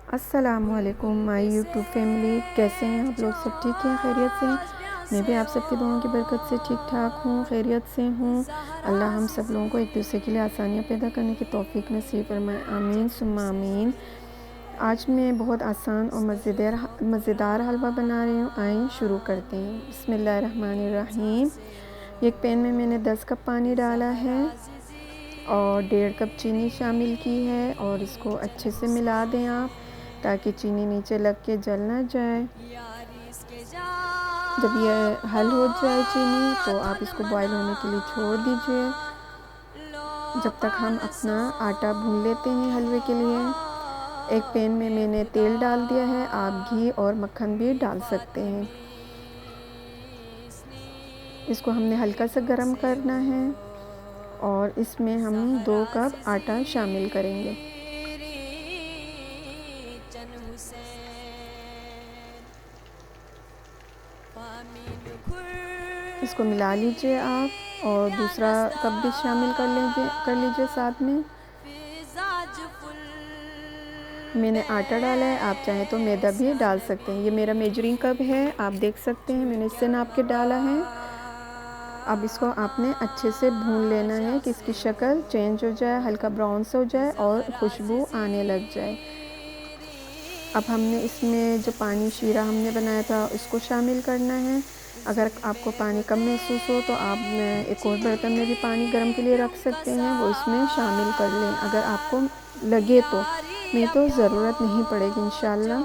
अस्सलामुअलैकुम my YouTube family, कैसे हैं आप लोग? सब ठीक हैं, खैरियत से हैं? मैं भी आप सबकी दुआओं की बरकत से ठीक ठाक हूँ, खैरियत से हूँ। अल्लाह हम सब लोगों को एक दूसरे के लिए आसानियाँ पैदा करने की तौफीक नसीब फरमाए, आमीन सुम्मा आमीन। आज मैं बहुत आसान और मज़ेदार हलवा बना रही हूँ। आइए शुरू करते हैं। बिस्मिल्लाहिर्रहमानिर्रहीम। एक पैन में मैंने 10 कप पानी डाला है और 1.5 कप चीनी शामिल की है और इसको अच्छे से मिला दें आप, ताकि चीनी नीचे लग के जल ना जाए। जब ये हल हो जाए चीनी, तो आप इसको बॉईल होने के लिए छोड़ दीजिए, जब तक हम अपना आटा भून लेते हैं हलवे के लिए। एक पैन में मैंने तेल डाल दिया है, आप घी और मक्खन भी डाल सकते हैं। इसको हमने हल्का सा गर्म करना है और इसमें हम 2 कप आटा शामिल करेंगे। इसको मिला लीजिए आप और दूसरा कप भी शामिल कर लीजिए साथ में। मैंने आटा डाला है, आप चाहें तो मैदा भी डाल सकते हैं। ये मेरा मेजरिंग कप है, आप देख सकते हैं, मैंने इससे नाप के डाला है। अब इसको आपने अच्छे से भून लेना है कि इसकी शक्ल चेंज हो जाए, हल्का ब्राउन सा हो जाए और खुशबू आने लग जाए। अब हमने इसमें जो पानी शीरा हमने बनाया था इसको शामिल करना है। अगर आपको पानी कम महसूस हो तो आप एक और बर्तन में भी पानी गर्म के लिए रख सकते हैं, वो इसमें शामिल कर लें अगर आपको लगे तो। नहीं तो ज़रूरत नहीं पड़ेगी इंशाल्लाह।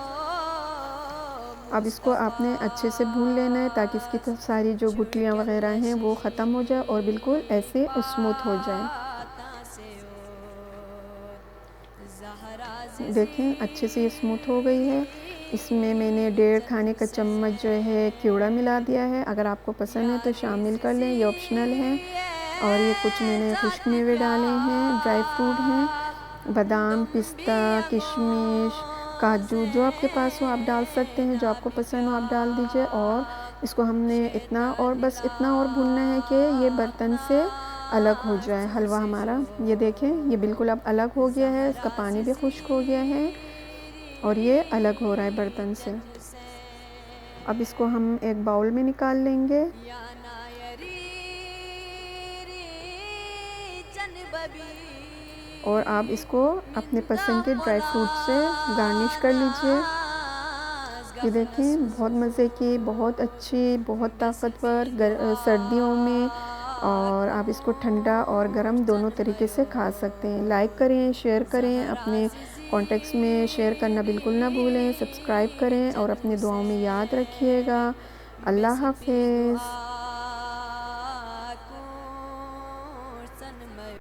अब इसको आपने अच्छे से भून लेना है ताकि इसकी तो सारी जो गुठलियाँ वग़ैरह हैं वो ख़त्म हो जाए और बिल्कुल ऐसे स्मूथ हो जाए। देखें अच्छे से ये स्मूथ हो गई है। इसमें मैंने 1.5 खाने का चम्मच जो है केवड़ा मिला दिया है। अगर आपको पसंद है तो शामिल कर लें, ये ऑप्शनल है। और ये कुछ मैंने खुश्क मेवे डाले हैं, ड्राई फ्रूट हैं, बादाम, पिस्ता, किशमिश, काजू, जो आपके पास हो आप डाल सकते हैं, जो आपको पसंद हो आप डाल दीजिए। और इसको हमने इतना और भूनना है कि ये बर्तन से अलग हो जाए हलवा हमारा। ये देखें, ये बिल्कुल अब अलग हो गया है, इसका पानी भी खुश्क हो गया है और ये अलग हो रहा है बर्तन से। अब इसको हम एक बाउल में निकाल लेंगे और आप इसको अपने पसंद के ड्राई फ्रूट से गार्निश कर लीजिए। ये देखें, बहुत मज़े की, बहुत अच्छी, बहुत ताकतवर सर्दियों में, और आप इसको ठंडा और गर्म दोनों तरीके से खा सकते हैं। लाइक करें, शेयर करें, अपने कॉन्टेक्ट्स में शेयर करना बिल्कुल ना भूलें। सब्सक्राइब करें और अपनी दुआओं में याद रखिएगा। अल्लाह हाफ़िज़।